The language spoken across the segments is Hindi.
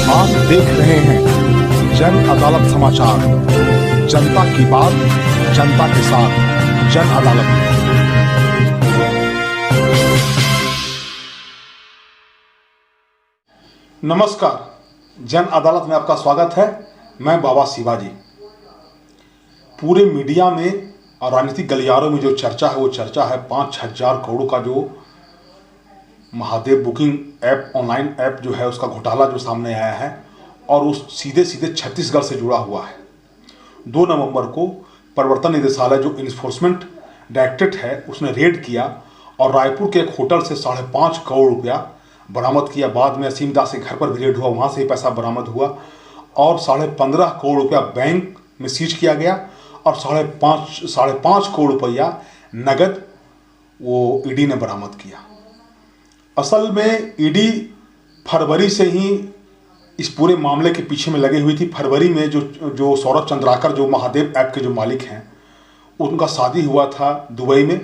आप देख रहे हैं जन अदालत समाचार। जनता की बात, जनता के साथ, जन अदालत। नमस्कार, जन अदालत में आपका स्वागत है। मैं बाबा शिवाजी। पूरे मीडिया में और राजनीतिक गलियारों में जो चर्चा है वो चर्चा है 5,000 करोड़ का जो Mahadev booking app, online app जो है उसका घोटाला जो सामने आया है और उस सीधे छत्तीसगढ़ से जुड़ा हुआ है। 2 नवंबर को प्रवर्तन निदेशालय जो इन्फोर्समेंट डायरेक्टरेट है उसने रेड किया और रायपुर के एक होटल से 5.5 करोड़ रुपया बरामद किया। बाद में असीम दास के घर पर भी रेड हुआ, वहाँ से ही पैसा बरामद हुआ और 15.5 करोड़ रुपया बैंक में सीज किया गया और 5.5 करोड़ रुपया नगद वो ईडी ने बरामद किया। असल में ईडी फरवरी से ही इस पूरे मामले के पीछे में लगी हुई थी। फरवरी में जो सौरभ चंद्राकर जो महादेव ऐप के जो मालिक हैं उनका शादी हुआ था दुबई में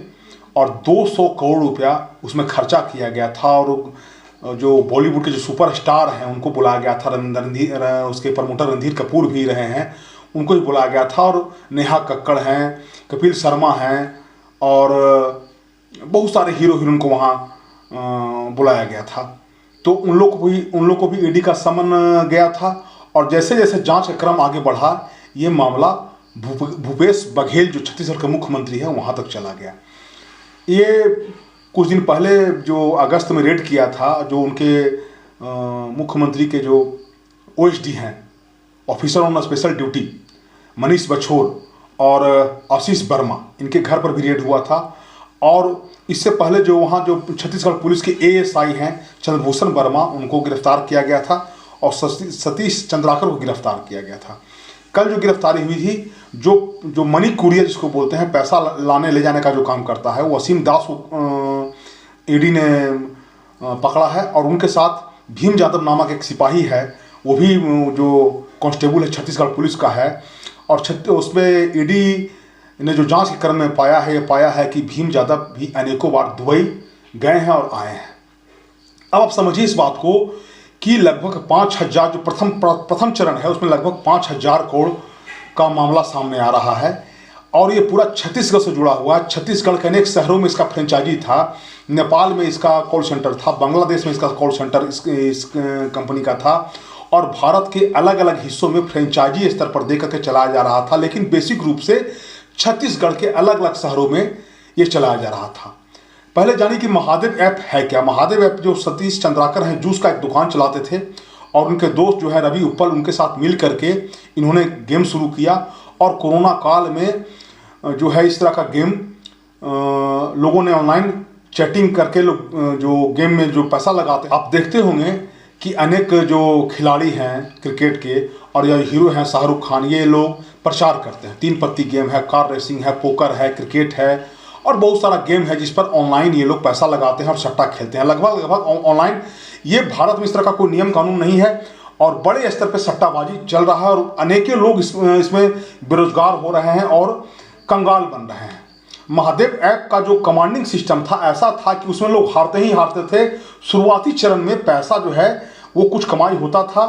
और 200 करोड़ रुपया उसमें खर्चा किया गया था और जो बॉलीवुड के जो सुपरस्टार हैं उनको बुलाया गया था। उसके प्रमोटर रणधीर कपूर भी रहे हैं, उनको ही बुलाया गया था और नेहा कक्कड़ हैं, कपिल शर्मा हैं और बहुत सारे हीरो हीरोइन को वहाँ बुलाया गया था। तो उन लोग को भी ईडी का समन गया था और जैसे जैसे जांच का क्रम आगे बढ़ा ये मामला भूपेश बघेल जो छत्तीसगढ़ के मुख्यमंत्री हैं वहाँ तक चला गया। ये कुछ दिन पहले जो अगस्त में रेड किया था, जो उनके मुख्यमंत्री के जो ओएसडी हैं, officer on special duty, Manish Bachhor और आशीष वर्मा, इनके घर पर भी रेड हुआ था। और इससे पहले जो वहाँ जो छत्तीसगढ़ पुलिस के एएसआई हैं चंद्रभूषण वर्मा, उनको गिरफ्तार किया गया था और सतीश चंद्राकर को गिरफ्तार किया गया था। कल जो गिरफ्तारी हुई थी, जो मनी कुरियर जिसको बोलते हैं, पैसा लाने ले जाने का जो काम करता है, वो असीम दास को ईडी ने पकड़ा है और उनके साथ भीम यादव नामक एक सिपाही है, वो भी जो कांस्टेबल है छत्तीसगढ़ पुलिस का है और उसमें ईडी ने जो जांच के क्रम में पाया है कि भीम यादव भी अनेकों बार दुबई गए हैं और आए हैं। अब आप समझिए इस बात को कि लगभग 5,000 जो प्रथम चरण है उसमें लगभग 5,000 करोड़ का मामला सामने आ रहा है और ये पूरा छत्तीसगढ़ से जुड़ा हुआ है। छत्तीसगढ़ के अनेक शहरों में इसका फ्रेंचाइजी था, नेपाल में इसका कॉल सेंटर था, बांग्लादेश में इसका कॉल सेंटर इस कंपनी का था और भारत के अलग अलग हिस्सों में फ्रेंचाइजी स्तर पर दे करके चलाया जा रहा था। लेकिन बेसिक रूप से छत्तीसगढ़ के अलग अलग शहरों में ये चलाया जा रहा था। पहले जानिए कि महादेव ऐप है क्या। महादेव ऐप जो सतीश चंद्राकर हैं, जूस का एक दुकान चलाते थे और उनके दोस्त जो है रवि उप्पल, उनके साथ मिल करके इन्होंने गेम शुरू किया और कोरोना काल में जो है इस तरह का गेम लोगों ने ऑनलाइन चैटिंग करके लोग जो गेम में जो पैसा लगाते, आप देखते होंगे कि अनेक जो खिलाड़ी हैं क्रिकेट के और या हीरो हैं शाहरुख खान, ये लोग प्रचार करते हैं। 3 पत्ती गेम है, कार रेसिंग है, पोकर है, क्रिकेट है और बहुत सारा गेम है जिस पर ऑनलाइन ये लोग पैसा लगाते हैं और सट्टा खेलते हैं। लगभग ऑनलाइन ये भारत में इस तरह का कोई नियम कानून नहीं है और बड़े स्तर पर सट्टाबाजी चल रहा है और अनेकों लोग इसमें बेरोजगार हो रहे हैं और कंगाल बन रहे हैं। महादेव ऐप का जो कमांडिंग सिस्टम था ऐसा था कि उसमें लोग हारते थे। शुरुआती चरण में पैसा जो है वो कुछ कमाई होता था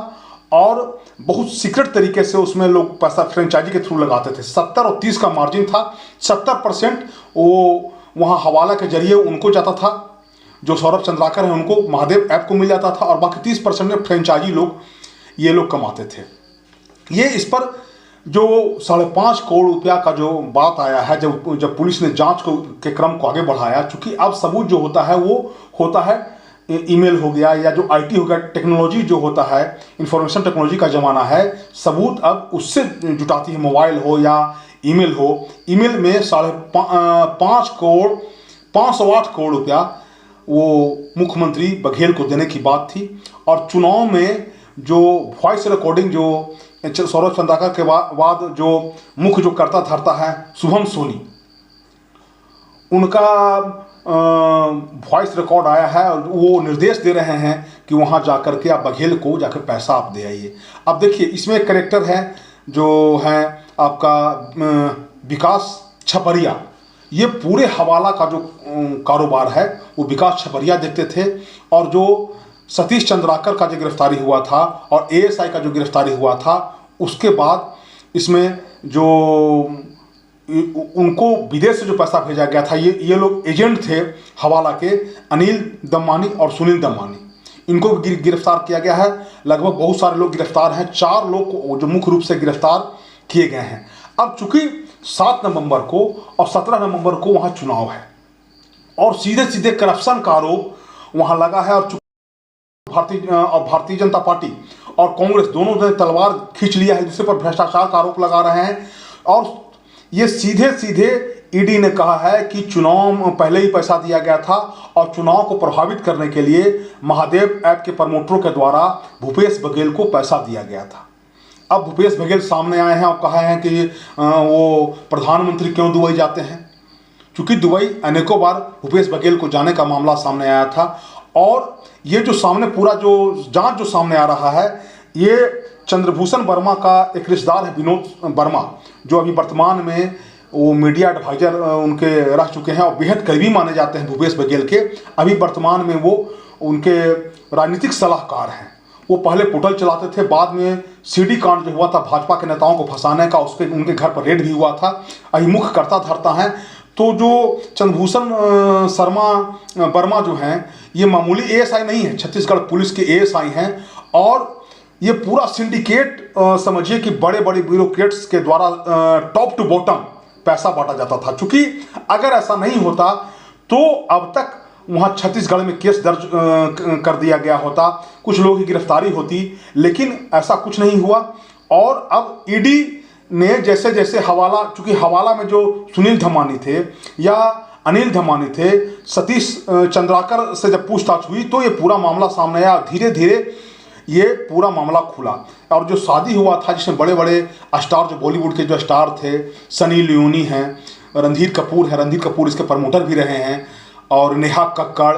और बहुत सीक्रेट तरीके से उसमें लोग पैसा फ्रेंचाइजी के थ्रू लगाते थे। 70 और 30 का मार्जिन था। 70% वो वहाँ हवाला के जरिए उनको जाता था, जो सौरभ चंद्राकर हैं उनको महादेव ऐप को मिल जाता था और बाकी 30% में फ्रेंचाइजी ये लोग कमाते थे। ये इस पर जो 5.5 करोड़ रुपया का जो बात आया है, जब पुलिस ने जांच के क्रम को आगे बढ़ाया, चूँकि अब सबूत जो होता है वो होता है ईमेल हो गया या जो आईटी हो गया, टेक्नोलॉजी जो होता है, इंफॉर्मेशन टेक्नोलॉजी का ज़माना है, सबूत अब उससे जुटाती है, मोबाइल हो या ईमेल हो। ईमेल में 508 करोड़ रुपया वो मुख्यमंत्री बघेल को देने की बात थी और चुनाव में जो वॉइस रिकॉर्डिंग जो सौरभ चंद्राकर के बाद जो मुख्य जो करता धरता है शुभम सोनी, उनका वॉइस रिकॉर्ड आया है और वो निर्देश दे रहे हैं कि वहाँ जाकर के आप बघेल को जाकर पैसा आप दे आइए। अब देखिए इसमें एक करेक्टर है जो है आपका विकास छपरिया। ये पूरे हवाला का जो कारोबार है वो विकास छपरिया देखते थे और जो सतीश चंद्राकर का जो गिरफ्तारी हुआ था और एएसआई का जो गिरफ्तारी हुआ था, उसके बाद इसमें जो उनको विदेश से जो पैसा भेजा गया था, ये लोग एजेंट थे हवाला के, अनिल दम्मानी और सुनील दम्मानी, इनको भी गिरफ्तार किया गया है। लगभग बहुत सारे लोग गिरफ्तार हैं, 4 लोग को जो मुख्य रूप से गिरफ्तार किए गए हैं। अब चूंकि 7 नवंबर को और 17 नवंबर को वहाँ चुनाव है और सीधे सीधे करप्शन का आरोप वहाँ लगा है, और भारतीय जनता पार्टी और कांग्रेस दोनों ने तलवार खींच लिया है, दूसरे पर भ्रष्टाचार का आरोप लगा रहे हैं। और ये सीधे सीधे ईडी ने कहा है कि चुनाव में पहले ही पैसा दिया गया था और चुनाव को प्रभावित करने के लिए महादेव ऐप के प्रमोटरों के द्वारा भूपेश बघेल को पैसा दिया गया था। अब भूपेश बघेल सामने आए हैं और कहा है कि वो प्रधानमंत्री क्यों दुबई जाते हैं, क्योंकि दुबई अनेकों बार भूपेश बघेल को जाने का मामला सामने आया था। और ये जो सामने पूरा जो जांच जो सामने आ रहा है, ये चंद्रभूषण वर्मा का एक रिश्तेदार है, विनोद वर्मा, जो अभी वर्तमान में वो मीडिया एडवाइजर उनके रह चुके हैं और बेहद करीबी माने जाते हैं भूपेश बघेल के। अभी वर्तमान में वो उनके राजनीतिक सलाहकार हैं। वो पहले पोर्टल चलाते थे, बाद में सीडी कांड जो हुआ था भाजपा के नेताओं को फंसाने का, उसके उनके घर पर रेड भी हुआ था, अभी मुख्य करता धरता है। तो जो चंद्रभूषण वर्मा जो हैं, ये मामूली एएसआई नहीं है, छत्तीसगढ़ पुलिस के एएसआई हैं। और ये पूरा सिंडिकेट समझिए कि बड़े बड़े ब्यूरोक्रेट्स के द्वारा टॉप टू बॉटम पैसा बांटा जाता था। चूंकि अगर ऐसा नहीं होता तो अब तक वहाँ छत्तीसगढ़ में केस दर्ज कर दिया गया होता, कुछ लोगों की गिरफ्तारी होती, लेकिन ऐसा कुछ नहीं हुआ। और अब ईडी ने जैसे जैसे हवाला, चूंकि हवाला में जो सुनील धमानी थे या अनिल धमानी थे, सतीश चंद्राकर से जब पूछताछ हुई तो ये पूरा मामला सामने आया। धीरे धीरे ये पूरा मामला खुला। और जो शादी हुआ था जिसमें बड़े बड़े स्टार, जो बॉलीवुड के जो स्टार थे, सनी लियोनी हैं, रणधीर कपूर है, रणधीर कपूर इसके प्रमोटर भी रहे हैं, और नेहा कक्कड़,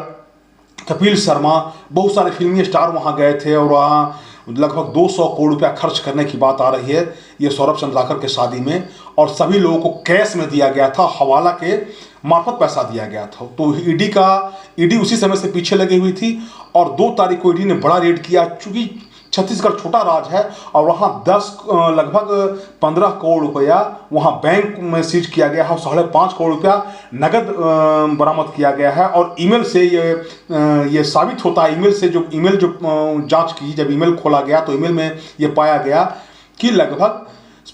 कपिल शर्मा, बहुत सारे फिल्मी स्टार वहाँ गए थे। और वहाँ लगभग 200 करोड़ रुपया खर्च करने की बात आ रही है ये सौरभ चंद्राकर के शादी में, और सभी लोगों को कैश में दिया गया था, हवाला के मार्फत पैसा दिया गया था। तो ईडी उसी समय से पीछे लगी हुई थी और 2 तारीख को ईडी ने बड़ा रेड किया। चूंकि छत्तीसगढ़ छोटा राज्य है और वहाँ लगभग 15 करोड़ रुपया वहाँ बैंक में सीज किया गया है और 5.5 करोड़ रुपया नगद बरामद किया गया है। और ईमेल से ये साबित होता है, ईमेल जो जांच की, जब ईमेल खोला गया तो ईमेल में ये पाया गया कि लगभग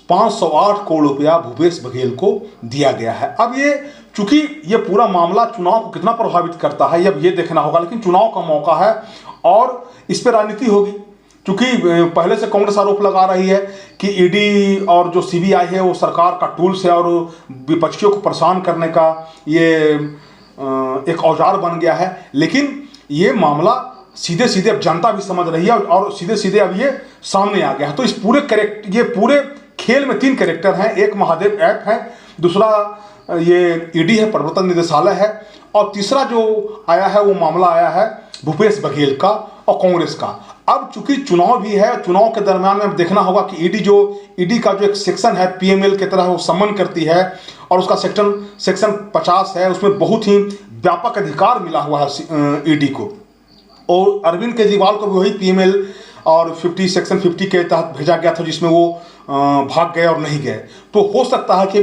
508 करोड़ रुपया भूपेश बघेल को दिया गया है। अब ये चूंकि ये पूरा मामला चुनाव को कितना प्रभावित करता है अब ये देखना होगा, लेकिन चुनाव का मौका है और इस पर राजनीति होगी। क्योंकि पहले से कांग्रेस आरोप लगा रही है कि ईडी और जो सीबीआई है वो सरकार का टूल्स है और विपक्षियों को परेशान करने का ये एक औजार बन गया है। लेकिन ये मामला सीधे सीधे अब जनता भी समझ रही है और सीधे सीधे अब ये सामने आ गया है। तो इस पूरे खेल में 3 कैरेक्टर हैं, एक महादेव ऐप है, दूसरा ये ईडी है, प्रवर्तन निदेशालय है, और तीसरा जो आया है वो मामला आया है भूपेश बघेल का और कांग्रेस का। अब चूंकि चुनाव भी है, चुनाव के दरम्यान में देखना होगा कि ईडी का जो एक सेक्शन है पीएमएल की तरह वो सम्मन करती है और उसका सेक्शन 50 है, उसमें बहुत ही व्यापक अधिकार मिला हुआ है ईडी को। और अरविंद केजरीवाल को भी वही पीएमएल और सेक्शन 50 के तहत भेजा गया था, जिसमें वो भाग गए और नहीं गए। तो हो सकता है कि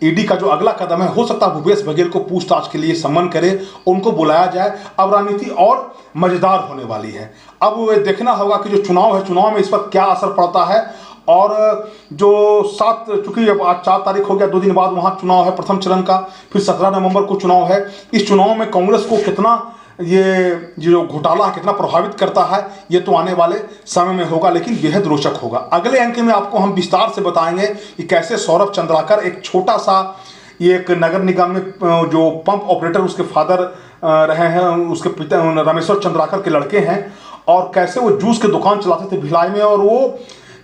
ईडी का जो अगला कदम है, हो सकता है भूपेश बघेल को पूछताछ के लिए सम्मन करे, उनको बुलाया जाए। अब राजनीति और मजेदार होने वाली है। अब देखना होगा कि जो चुनाव है, चुनाव में इस पर क्या असर पड़ता है। और जो चूंकि अब आज 4 तारीख हो गया, 2 दिन बाद वहाँ चुनाव है प्रथम चरण का, फिर 17 नवंबर को चुनाव है। इस चुनाव में कांग्रेस को कितना ये जो घोटाला कितना प्रभावित करता है, ये तो आने वाले समय में होगा, लेकिन बेहद रोचक होगा। अगले अंक में आपको हम विस्तार से बताएंगे कि कैसे सौरभ चंद्राकर एक छोटा सा ये एक नगर निगम में जो पंप ऑपरेटर उसके फादर रहे हैं, उसके पिता रामेश्वर चंद्राकर के लड़के हैं, और कैसे वो जूस की दुकान चलाते थे भिलाई में, और वो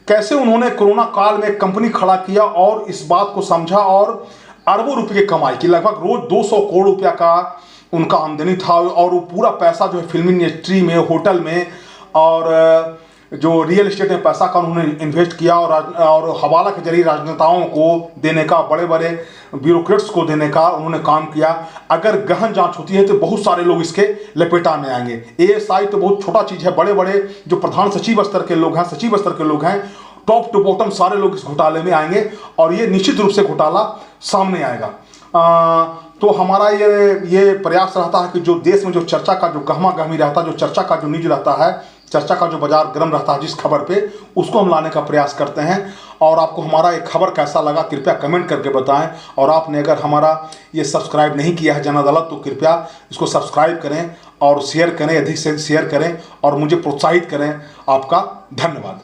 कैसे उन्होंने कोरोना काल में एक कंपनी खड़ा किया और इस बात को समझा और अरबों रुपये की कमाई की। लगभग रोज 200 करोड़ रुपया का उनका आमदनी था। और वो पूरा पैसा जो है फिल्मी इंडस्ट्री में, होटल में और जो रियल एस्टेट में पैसा का उन्होंने इन्वेस्ट किया और हवाला के जरिए राजनेताओं को देने का, बड़े बड़े ब्यूरोक्रेट्स को देने का उन्होंने काम किया। अगर गहन जांच होती है तो बहुत सारे लोग इसके लपेटा में आएंगे। एएसआई तो बहुत छोटा चीज़ है, बड़े बड़े जो प्रधान सचिव स्तर के लोग हैं, सचिव स्तर के लोग हैं, टॉप टू बॉटम सारे लोग इस घोटाले में आएंगे और ये निश्चित रूप से घोटाला सामने आएगा। तो हमारा ये प्रयास रहता है कि जो देश में जो चर्चा का जो गहमा गहमी रहता है, जो चर्चा का जो न्यूज रहता है, चर्चा का जो बाजार गर्म रहता है जिस खबर पे, उसको हम लाने का प्रयास करते हैं। और आपको हमारा ये खबर कैसा लगा कृपया कमेंट करके बताएं। और आपने अगर हमारा ये सब्सक्राइब नहीं किया है जन अदालत, तो कृपया इसको सब्सक्राइब करें और शेयर करें, अधिक से शेयर करें और मुझे प्रोत्साहित करें। आपका धन्यवाद।